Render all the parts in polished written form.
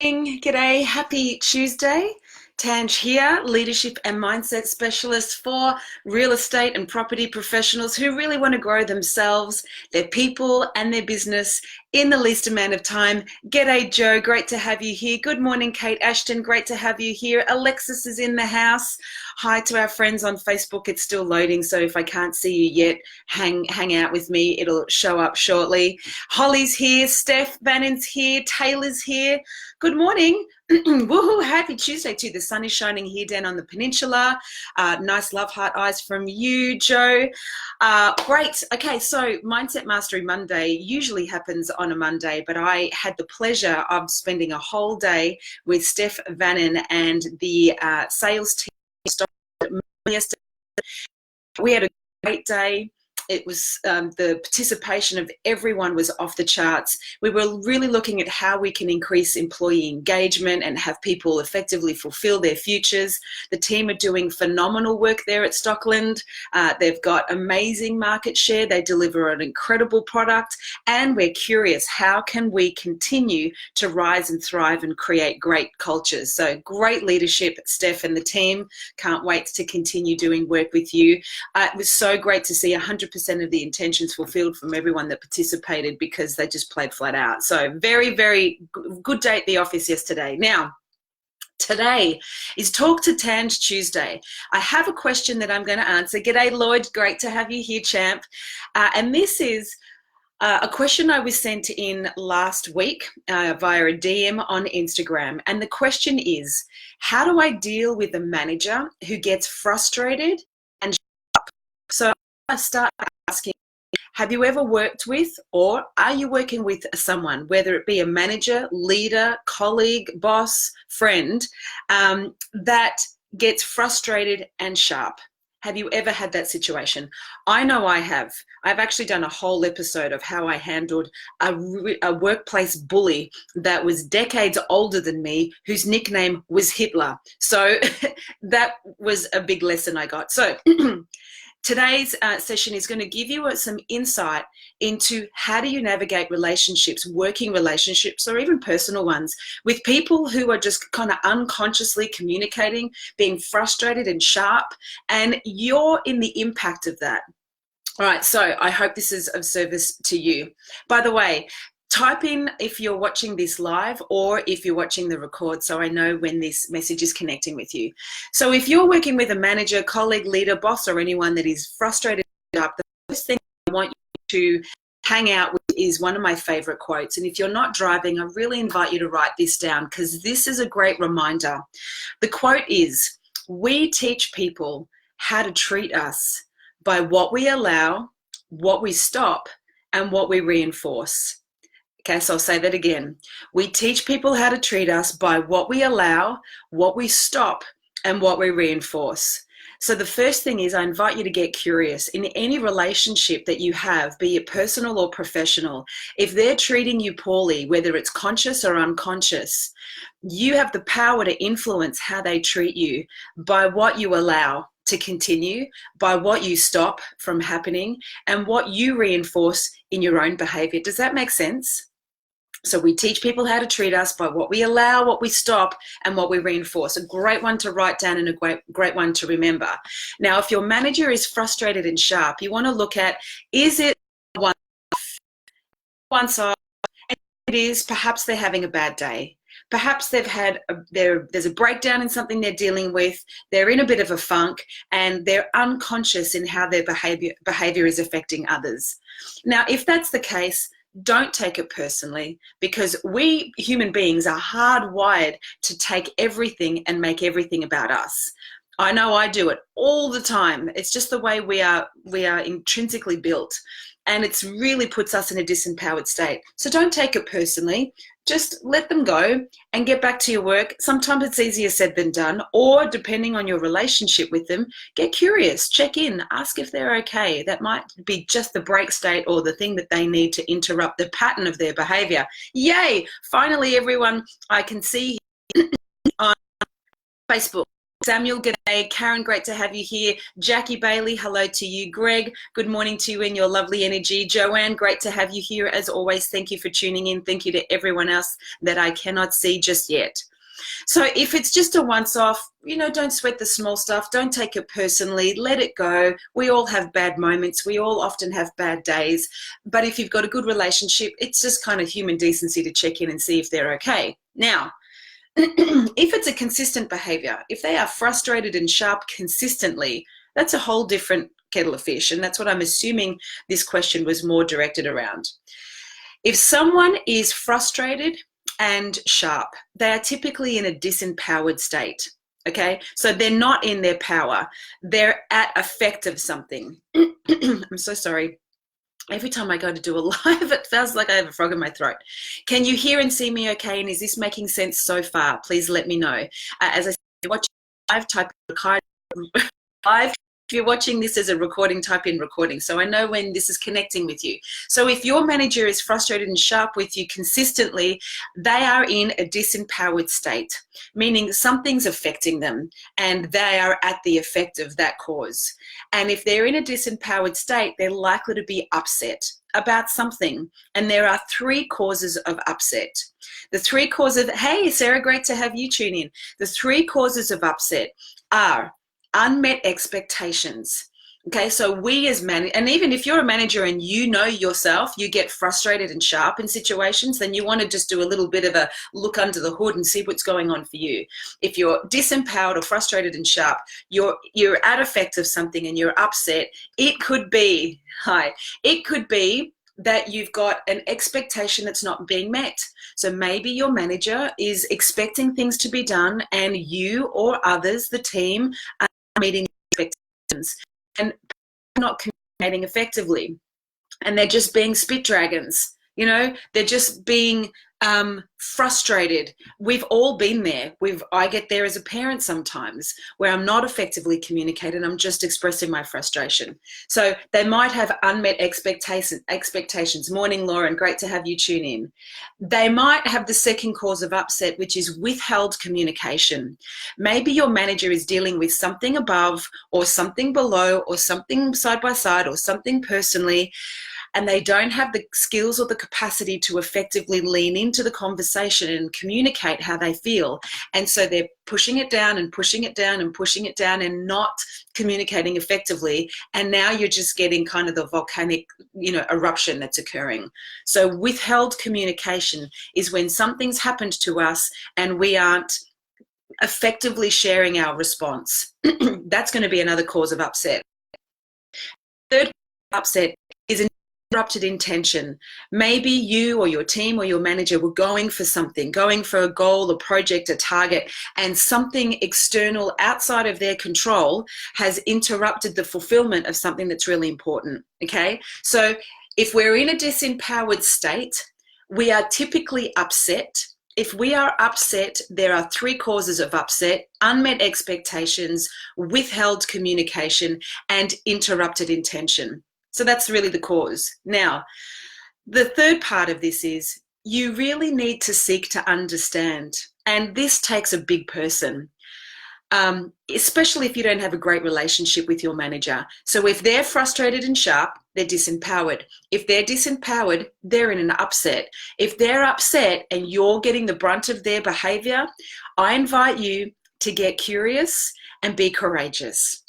G'day, happy Tuesday. Tanj here, leadership and mindset specialist for real estate and property professionals who really want to grow themselves, their people and their business in the least amount of time. G'day, Joe, great to have you here. Good morning, Kate Ashton, great to have you here. Alexis is in the house. Hi to our friends on Facebook. It's still loading, so if I can't see you yet, hang out with me. It'll show up shortly. Holly's here, Steph Bannon's here, Taylor's here. Good morning. Woohoo, happy Tuesday too. The sun is shining here down on the peninsula. Nice love heart eyes from you, Joe. Great. Okay, so Mindset Mastery Monday usually happens on a Monday, but I had the pleasure of spending a whole day with Steph Vannon and the sales team yesterday. We had a great day. It was the participation of everyone was off the charts. We were really looking at how we can increase employee engagement and have people effectively fulfill their futures. The team are doing phenomenal work there at Stockland. They've got amazing market share. They deliver an incredible product, and we're curious, how can we continue to rise and thrive and create great cultures? So great leadership, Steph and the team. Can't wait to continue doing work with you. It was so great to see 100% of the intentions fulfilled from everyone that participated because they just played flat out. So very, very good day at the office yesterday. Now, today is Talk to Tanj Tuesday. I have a question that I'm going to answer. G'day, Lloyd. Great to have you here, champ. And this is a question I was sent in last week via a DM on Instagram. And the question is, how do I deal with a manager who gets frustrated and so I start asking, have you ever worked with, or are you working with someone, whether it be a manager, leader, colleague, boss, friend, that gets frustrated and sharp? Have you ever had that situation? I know I have. I've actually done a whole episode of how I handled a workplace bully that was decades older than me, whose nickname was Hitler. So that was a big lesson I got. So today's session is going to give you some insight into how do you navigate relationships, working relationships, or even personal ones with people who are just kind of unconsciously communicating, being frustrated and sharp, and you're in the impact of that. All right, so I hope this is of service to you. By the way, type in if you're watching this live or if you're watching the record, so I know when this message is connecting with you. So if you're working with a manager, colleague, leader, boss, or anyone that is frustrated up, the first thing I want you to hang out with is one of my favorite quotes. And if you're not driving, I really invite you to write this down because this is a great reminder. The quote is, "We teach people how to treat us by what we allow, what we stop, and what we reinforce." Okay, so I'll say that again. We teach people how to treat us by what we allow, what we stop, and what we reinforce. So the first thing is I invite you to get curious. In any relationship that you have, be it personal or professional, if they're treating you poorly, whether it's conscious or unconscious, you have the power to influence how they treat you by what you allow to continue, by what you stop from happening, and what you reinforce in your own behavior. Does that make sense? So we teach people how to treat us by what we allow, what we stop, and what we reinforce. A great one to write down and a great one to remember. Now, if your manager is frustrated and sharp, you want to look at, is it one side? And it is, perhaps they're having a bad day. Perhaps they've had there's a breakdown in something they're dealing with, they're in a bit of a funk, and they're unconscious in how their behavior is affecting others. Now, if that's the case, don't take it personally, because we human beings are hardwired to take everything and make everything about us. I know I do it all the time. It's just the way we are intrinsically built, and it's really puts us in a disempowered state. So don't take it personally. Just let them go and get back to your work. Sometimes it's easier said than done, or depending on your relationship with them, get curious, check in, ask if they're okay. That might be just the break state or the thing that they need to interrupt the pattern of their behavior. Yay! Finally, everyone I can see on Facebook. Samuel, g'day. Karen, great to have you here. Jackie Bailey, hello to you. Greg, good morning to you and your lovely energy. Joanne, great to have you here as always. Thank you for tuning in. Thank you to everyone else that I cannot see just yet. So if it's just a once-off, don't sweat the small stuff. Don't take it personally. Let it go. We all have bad moments. We all often have bad days. But if you've got a good relationship, it's just kind of human decency to check in and see if they're okay. Now, if it's a consistent behavior, if they are frustrated and sharp consistently, that's a whole different kettle of fish. And that's what I'm assuming this question was more directed around. If someone is frustrated and sharp, they are typically in a disempowered state. Okay, so they're not in their power. They're at effect of something. I'm so sorry. Every time I go to do a live, it feels like I have a frog in my throat. Can you hear and see me okay? And is this making sense so far? Please let me know. As I said, watch live, type live. If you're watching this as a recording, type in recording. So I know when this is connecting with you. So if your manager is frustrated and sharp with you consistently, they are in a disempowered state, meaning something's affecting them and they are at the effect of that cause. And if they're in a disempowered state, they're likely to be upset about something. And there are 3 causes of upset. The 3 causes, hey, Sarah, great to have you tune in. The 3 causes of upset are unmet expectations. Okay, so we as managers, and even if you're a manager and you know yourself, you get frustrated and sharp in situations, then you want to just do a little bit of a look under the hood and see what's going on for you. If you're disempowered or frustrated and sharp, you're at effect of something and you're upset, it could be that you've got an expectation that's not being met. So maybe your manager is expecting things to be done and you or others, the team, are meeting expectations and not communicating effectively. And they're just being spit dragons. They're just being frustrated. We've all been there. I get there as a parent sometimes where I'm not effectively communicating. I'm just expressing my frustration. So they might have unmet expectations. Morning, Lauren. Great to have you tune in. They might have the second cause of upset, which is withheld communication. Maybe your manager is dealing with something above or something below or something side by side or something personally, and they don't have the skills or the capacity to effectively lean into the conversation and communicate how they feel. And so they're pushing it down and pushing it down and pushing it down and not communicating effectively. And now you're just getting kind of the volcanic, eruption that's occurring. So withheld communication is when something's happened to us and we aren't effectively sharing our response. That's going to be another cause of upset. Third upset is an interrupted intention. Maybe you or your team or your manager were going for something, going for a goal, a project, a target, and something external outside of their control has interrupted the fulfillment of something that's really important. Okay, so if we're in a disempowered state, we are typically upset. If we are upset, there are 3 causes of upset: unmet expectations, withheld communication, and interrupted intention. So that's really the cause. Now, the third part of this is you really need to seek to understand. And this takes a big person, especially if you don't have a great relationship with your manager. So if they're frustrated and sharp, they're disempowered. If they're disempowered, they're in an upset. If they're upset and you're getting the brunt of their behavior, I invite you to get curious and be courageous.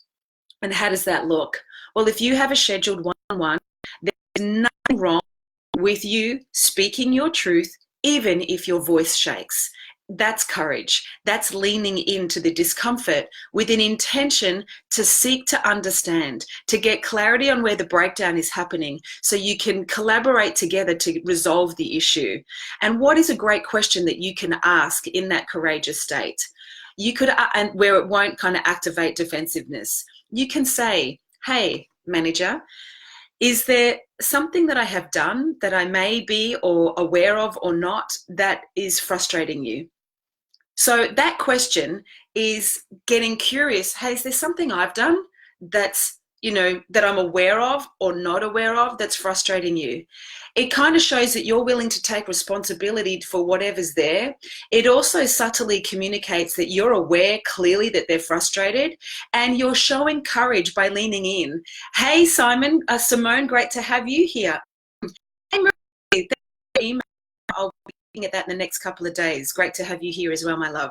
And how does that look? Well, if you have a scheduled one-on-one, there's nothing wrong with you speaking your truth, even if your voice shakes. That's courage. That's leaning into the discomfort with an intention to seek to understand, to get clarity on where the breakdown is happening so you can collaborate together to resolve the issue. And what is a great question that you can ask in that courageous state? You could, and where it won't kind of activate defensiveness, you can say, hey, manager, is there something that I have done that I may be or aware of or not that is frustrating you? So that question is getting curious. Hey, is there something I've done that's that I'm aware of or not aware of that's frustrating you? It kind of shows that you're willing to take responsibility for whatever's there. It also subtly communicates that you're aware clearly that they're frustrated, and you're showing courage by leaning in. Hey, Simone, great to have you here. Hey, Marie, thank you for your email. I'll be looking at that in the next couple of days. Great to have you here as well, my love.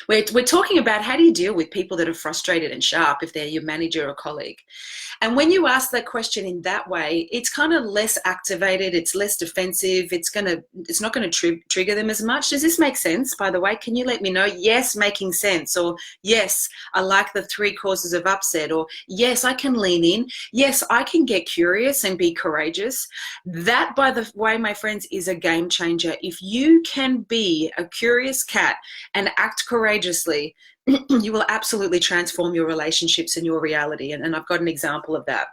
We're talking about how do you deal with people that are frustrated and sharp if they're your manager or colleague. And when you ask that question in that way, it's kind of less activated, it's less defensive, it's not going to trigger them as much. Does this make sense, by the way? Can you let me know? Yes, making sense. Or yes, I like the 3 causes of upset. Or yes, I can lean in. Yes, I can get curious and be courageous. That, by the way, my friends, is a game changer. If you can be a curious cat and act courageously, you will absolutely transform your relationships and your reality. And I've got an example of that.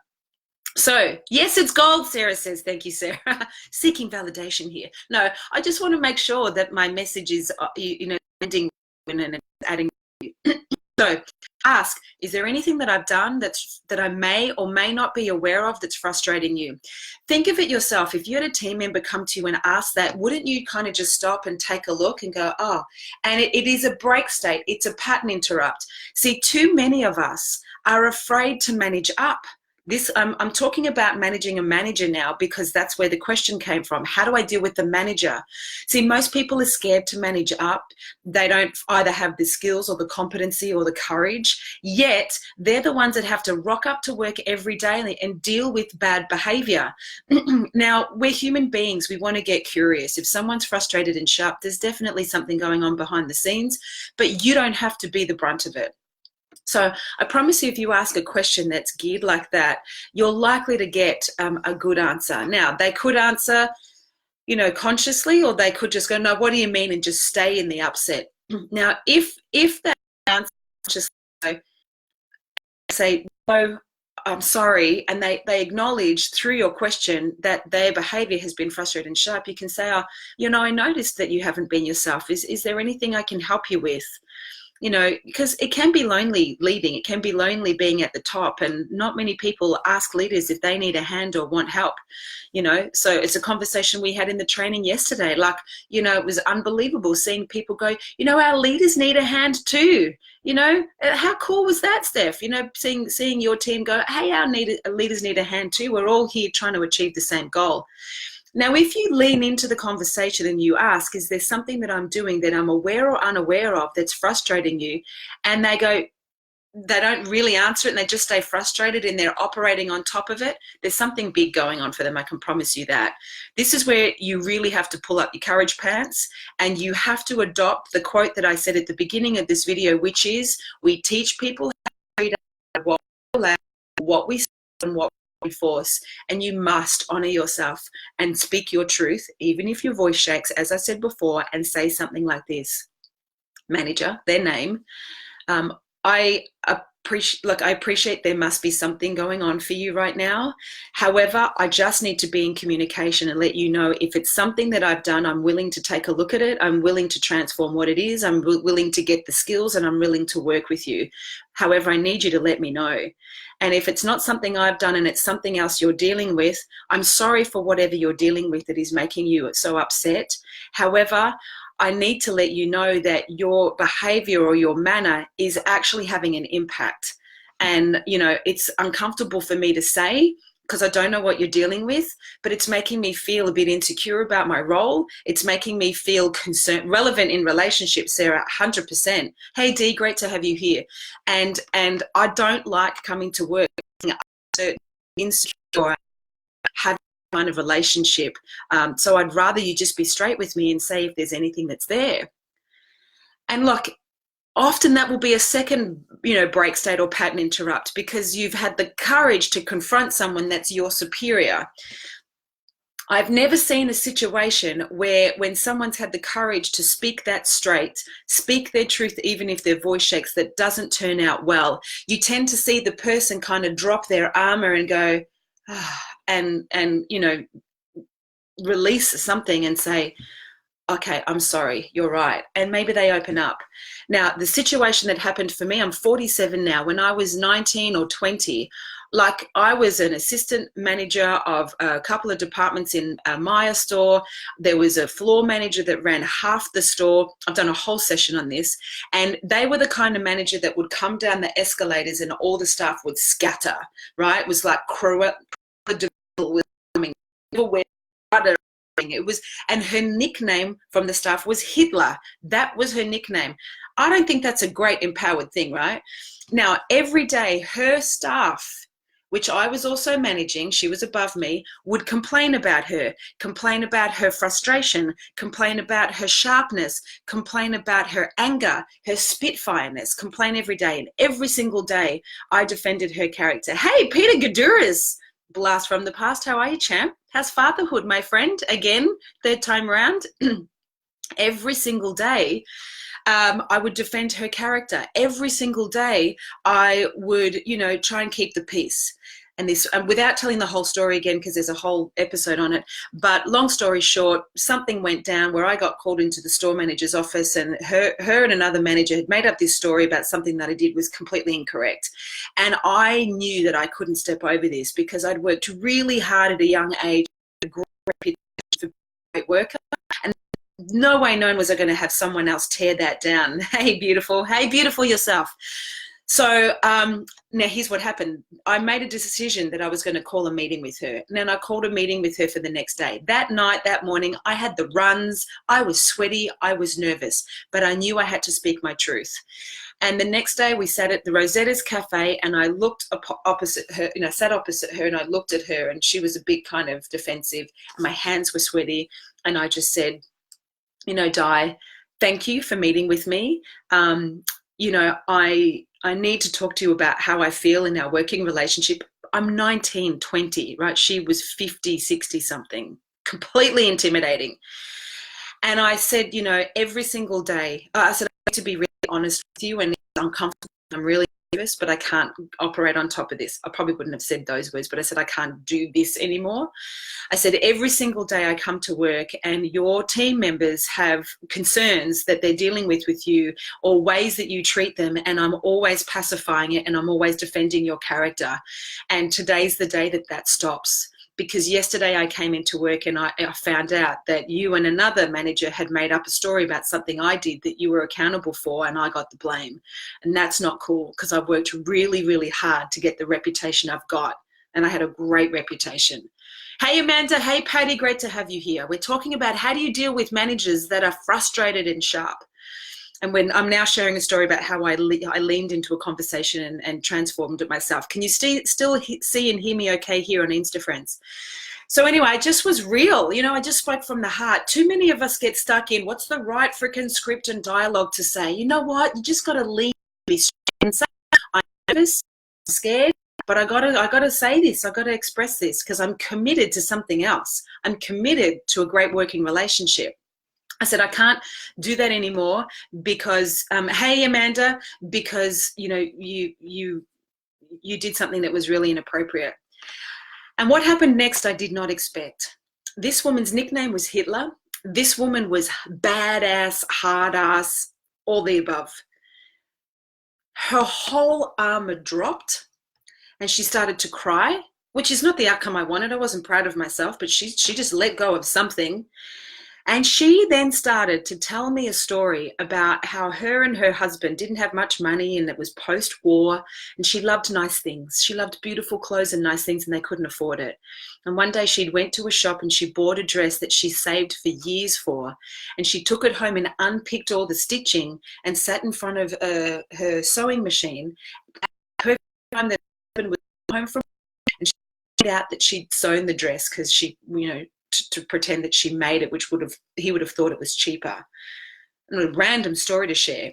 So, yes, it's gold, Sarah says. Thank you, Sarah. Seeking validation here. No, I just want to make sure that my message is, ending and adding. So, ask, is there anything that I've done that I may or may not be aware of that's frustrating you? Think of it yourself. If you had a team member come to you and ask that, wouldn't you kind of just stop and take a look and go, oh, and it is a break state. It's a pattern interrupt. See, too many of us are afraid to manage up. I'm talking about managing a manager now, because that's where the question came from. How do I deal with the manager? See, most people are scared to manage up. They don't either have the skills or the competency or the courage, yet they're the ones that have to rock up to work every day and deal with bad behavior. Now, we're human beings. We want to get curious. If someone's frustrated and sharp, there's definitely something going on behind the scenes, but you don't have to be the brunt of it. So I promise you, if you ask a question that's geared like that, you're likely to get a good answer. Now, they could answer, consciously, or they could just go, no, what do you mean? And just stay in the upset. Now, if they answer just say, no, I'm sorry, and they acknowledge through your question that their behavior has been frustrated and sharp, you can say, oh, I noticed that you haven't been yourself. Is there anything I can help you with? Because it can be lonely leading. It can be lonely being at the top, and not many people ask leaders if they need a hand or want help. So it's a conversation we had in the training yesterday. Like, it was unbelievable seeing people go, our leaders need a hand too. How cool was that, Steph? Seeing your team go, hey, our leaders need a hand too. We're all here trying to achieve the same goal. Now, if you lean into the conversation and you ask, is there something that I'm doing that I'm aware or unaware of that's frustrating you? And they don't really answer it, and they just stay frustrated and they're operating on top of it. There's something big going on for them, I can promise you that. This is where you really have to pull up your courage pants, and you have to adopt the quote that I said at the beginning of this video, which is, we teach people how to read what we allow, what we say, and what force. And you must honor yourself and speak your truth, even if your voice shakes, as I said before, and say something like this. Manager, their name. I appreciate there must be something going on for you right now. However, I just need to be in communication and let you know if it's something that I've done, I'm willing to take a look at it. I'm willing to transform what it is. I'm willing to get the skills, and I'm willing to work with you. However, I need you to let me know. And if it's not something I've done and it's something else you're dealing with, I'm sorry for whatever you're dealing with that is making you so upset. However, I need to let you know that your behavior or your manner is actually having an impact. And, it's uncomfortable for me to say, because I don't know what you're dealing with, but it's making me feel a bit insecure about my role. It's making me feel concerned, relevant in relationships, Sarah, 100%. Hey, Dee, great to have you here. And I don't like coming to work insecure, having kind of relationship. So I'd rather you just be straight with me and say if there's anything that's there. And look, often that will be a second, break state or pattern interrupt, because you've had the courage to confront someone that's your superior. I've never seen a situation where when someone's had the courage to speak that straight, speak their truth, even if their voice shakes, that doesn't turn out well. You tend to see the person kind of drop their armor and go, and release something and say, okay, I'm sorry, you're right. And maybe they open up. Now, the situation that happened for me, I'm 47 now. When I was 19 or 20, like I was an assistant manager of a couple of departments in a Maya store. There was a floor manager that ran half the store. I've done a whole session on this. And they were the kind of manager that would come down the escalators and all the staff would scatter, right? It was like Cruella was coming everywhere. It was, and her nickname from the staff was Hitler. That was her nickname. I don't think that's a great empowered thing, right? Now, every day, her staff, which I was also managing, she was above me, would complain about her frustration, complain about her sharpness, complain about her anger, her spitfireness, complain every day. And every single day, I defended her character. Hey, Peter Gaduras, blast from the past. How are you, champ? How's fatherhood, my friend? Again, third time around. Every single day, I would defend her character. Every single day, I would, try and keep the peace. And this, without telling the whole story again, because there's a whole episode on it. But long story short, something went down where I got called into the store manager's office, and her and another manager had made up this story about something that I did was completely incorrect. And I knew that I couldn't step over this because I'd worked really hard at a young age, a great reputation for being a great worker. And no way known was I going to have someone else tear that down. Hey, beautiful. Hey, beautiful yourself. So now here's what happened. I made a decision that I was going to call a meeting with her. And then I called a meeting with her for the next day. That night, that morning, I had the runs. I was sweaty. I was nervous. But I knew I had to speak my truth. And the next day we sat at the Rosetta's Cafe, and I looked opposite her, sat opposite her, and I looked at her, and she was a bit kind of defensive. My hands were sweaty. And I just said, Di, thank you for meeting with me. I need to talk to you about how I feel in our working relationship. I'm 19, 20, right? She was 50, 60 something, completely intimidating. And I said, every single day, I said, I need to be really honest with you, and I'm comfortable, I'm really nervous, but I can't operate on top of this. I probably wouldn't have said those words, but I said, I can't do this anymore. I said, every single day I come to work and your team members have concerns that they're dealing with you, or ways that you treat them, and I'm always pacifying it, and I'm always defending your character. And today's the day that stops. Because yesterday I came into work and I found out that you and another manager had made up a story about something I did that you were accountable for, and I got the blame. And that's not cool, because I've worked really, really hard to get the reputation I've got. And I had a great reputation. Hey, Amanda. Hey, Patty. Great to have you here. We're talking about how do you deal with managers that are frustrated and sharp. And when I'm now sharing a story about how I leaned into a conversation and transformed it myself. Can you still see and hear me okay here on Insta Friends? So anyway, I just was real. I just spoke from the heart. Too many of us get stuck in what's the right freaking script and dialogue to say. You know what? You just got to lean, be straight and say, I'm nervous, I'm scared, but I gotta say this. I gotta express this because I'm committed to something else. I'm committed to a great working relationship. I said, I can't do that anymore because, hey, Amanda, because, you did something that was really inappropriate. And what happened next, I did not expect. This woman's nickname was Hitler. This woman was badass, hard ass, all the above. Her whole armor dropped and she started to cry, which is not the outcome I wanted. I wasn't proud of myself, but she just let go of something. And she then started to tell me a story about how her and her husband didn't have much money, and it was post-war, and she loved nice things. She loved beautiful clothes and nice things, and they couldn't afford it. And one day she'd went to a shop and she bought a dress that she saved for years for, and she took it home and unpicked all the stitching and sat in front of her sewing machine. Her time that husband was home from, and she found out that she'd sewn the dress because she, to pretend that she made it, which he would have thought it was cheaper. And a random story to share.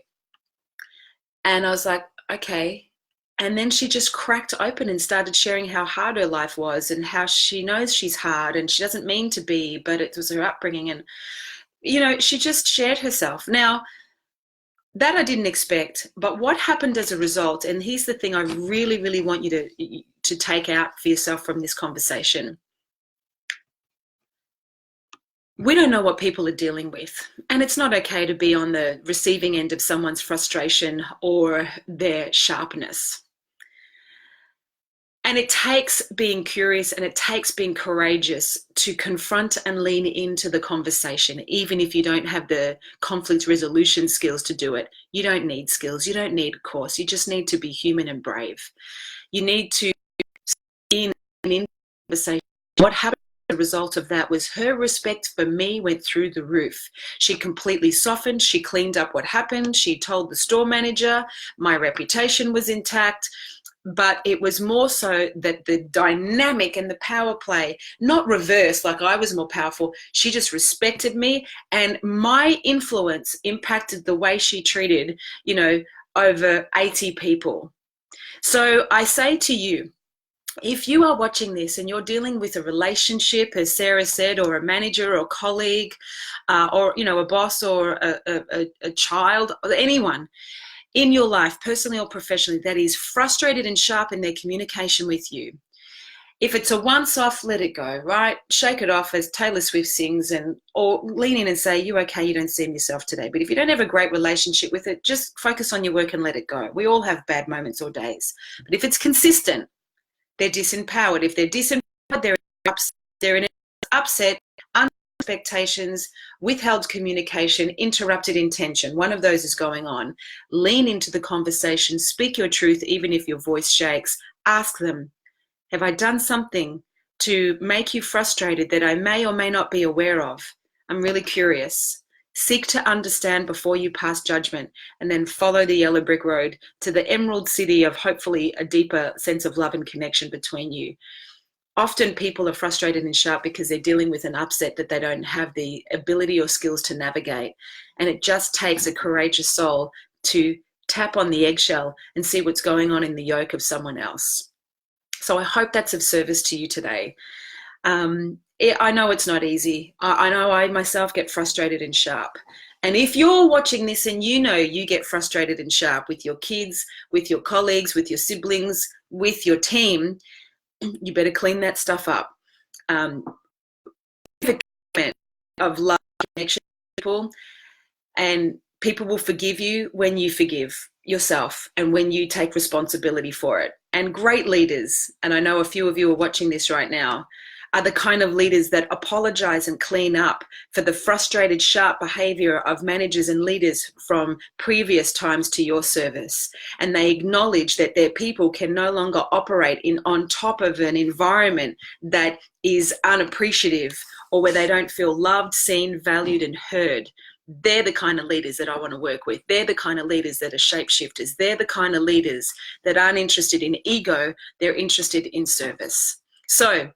And I was like, okay. And then she just cracked open and started sharing how hard her life was and how she knows she's hard and she doesn't mean to be, but it was her upbringing. And, she just shared herself. Now, that I didn't expect, but what happened as a result, and here's the thing I really, really want you to take out for yourself from this conversation. We don't know what people are dealing with, and it's not okay to be on the receiving end of someone's frustration or their sharpness. And it takes being curious and it takes being courageous to confront and lean into the conversation, even if you don't have the conflict resolution skills to do it. You don't need skills, you don't need a course, you just need to be human and brave. You need to be in conversation. What happened as a result of that was her respect for me went through the roof. She completely softened, she cleaned up what happened, she told the store manager, my reputation was intact. But it was more so that the dynamic and the power play, not reverse like I was more powerful. She just respected me, and my influence impacted the way she treated, over 80 people. So I say to you, if you are watching this and you're dealing with a relationship, as Sarah said, or a manager or a colleague, or a boss or a child, or anyone in your life, personally or professionally, that is frustrated and sharp in their communication with you, if it's a once-off, let it go, right? Shake it off, as Taylor Swift sings, or lean in and say, you okay, you don't seem yourself today. But if you don't have a great relationship with it, just focus on your work and let it go. We all have bad moments or days. But if it's consistent, they're disempowered. If they're disempowered, they're in upset, expectations, withheld communication, interrupted intention. One of those is going on. Lean into the conversation, speak your truth, even if your voice shakes. Ask them, have I done something to make you frustrated that I may or may not be aware of? I'm really curious. Seek to understand before you pass judgment, and then follow the yellow brick road to the emerald city of hopefully a deeper sense of love and connection between you. Often people are frustrated and sharp because they're dealing with an upset that they don't have the ability or skills to navigate. And it just takes a courageous soul to tap on the eggshell and see what's going on in the yolk of someone else. So I hope that's of service to you today. I know it's not easy. I know I myself get frustrated and sharp. And if you're watching this and you get frustrated and sharp with your kids, with your colleagues, with your siblings, with your team, you better clean that stuff up. Of love, connection, people, and people will forgive you when you forgive yourself and when you take responsibility for it. And great leaders, and I know a few of you are watching this right now, are the kind of leaders that apologize and clean up for the frustrated, sharp behavior of managers and leaders from previous times to your service. And they acknowledge that their people can no longer operate on top of an environment that is unappreciative or where they don't feel loved, seen, valued, and heard. They're the kind of leaders that I want to work with. They're the kind of leaders that are shapeshifters. They're the kind of leaders that aren't interested in ego. They're interested in service. So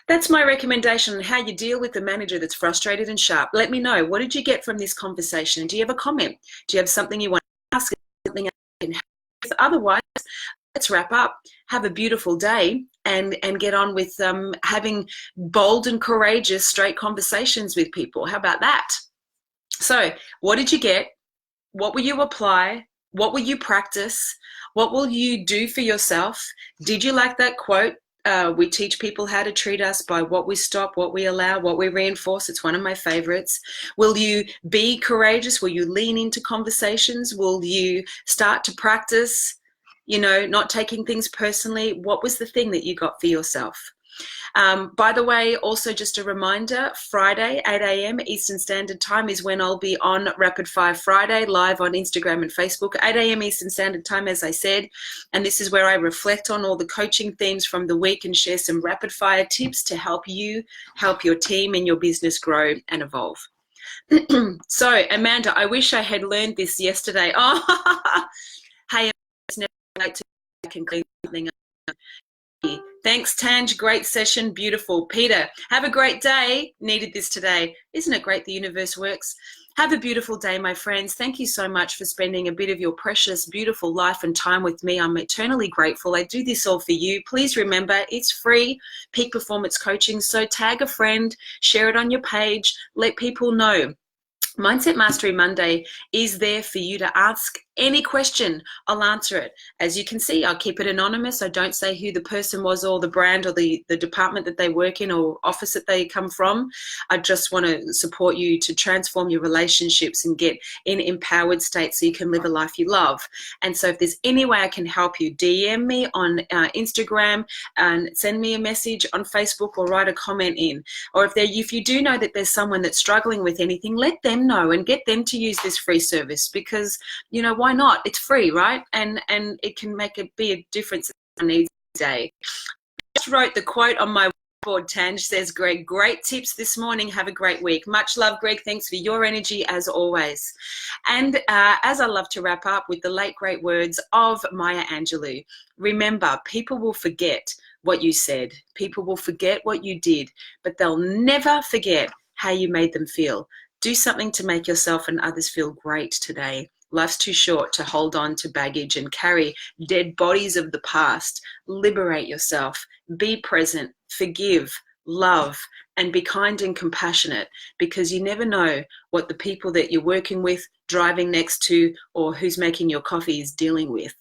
that's my recommendation on how you deal with the manager that's frustrated and sharp. Let me know, what did you get from this conversation? Do you have a comment? Do you have something you want to ask? Something I can help with? Otherwise, let's wrap up. Have a beautiful day and get on with having bold and courageous, straight conversations with people. How about that? So what did you get? What will you apply? What will you practice? What will you do for yourself? Did you like that quote? We teach people how to treat us by what we stop, what we allow, what we reinforce. It's one of my favorites. Will you be courageous? Will you lean into conversations? Will you start to practice, not taking things personally? What was the thing that you got for yourself? By the way, also just a reminder, Friday, 8 a.m. Eastern Standard Time is when I'll be on Rapid Fire Friday, live on Instagram and Facebook, 8 a.m. Eastern Standard Time, as I said. And this is where I reflect on all the coaching themes from the week and share some rapid fire tips to help you, help your team and your business grow and evolve. So, Amanda, I wish I had learned this yesterday. Oh, hey, it's never late to clean something up. Thanks, Tanj. Great session. Beautiful. Peter, have a great day. Needed this today. Isn't it great the universe works? Have a beautiful day, my friends. Thank you so much for spending a bit of your precious, beautiful life and time with me. I'm eternally grateful. I do this all for you. Please remember, it's free, peak performance coaching. So tag a friend, share it on your page, let people know. Mindset Mastery Monday is there for you to ask Any question, I'll answer it. As you can see, I'll keep it anonymous. I don't say who the person was or the brand or the department that they work in or office that they come from. I just want to support you to transform your relationships and get in empowered state so you can live a life you love. And so if there's any way I can help you, DM me on Instagram and send me a message on Facebook or write a comment in. Or if you do know that there's someone that's struggling with anything, let them know and get them to use this free service, because, you know, why not? It's free, right? And it can be a difference in a day. I just wrote the quote on my board. Tanj says, Greg, great tips this morning. Have a great week. Much love, Greg. Thanks for your energy as always. And as I love to wrap up with the late great words of Maya Angelou, remember, people will forget what you said. People will forget what you did, but they'll never forget how you made them feel. Do something to make yourself and others feel great today. Life's too short to hold on to baggage and carry dead bodies of the past. Liberate yourself. Be present. Forgive. Love. And be kind and compassionate, because you never know what the people that you're working with, driving next to, or who's making your coffee is dealing with.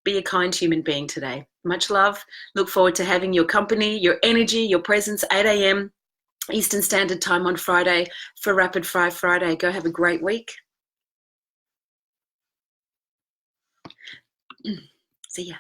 Be a kind human being today. Much love. Look forward to having your company, your energy, your presence, 8 a.m. Eastern Standard Time on Friday for Rapid Fire Friday. Go have a great week. See ya.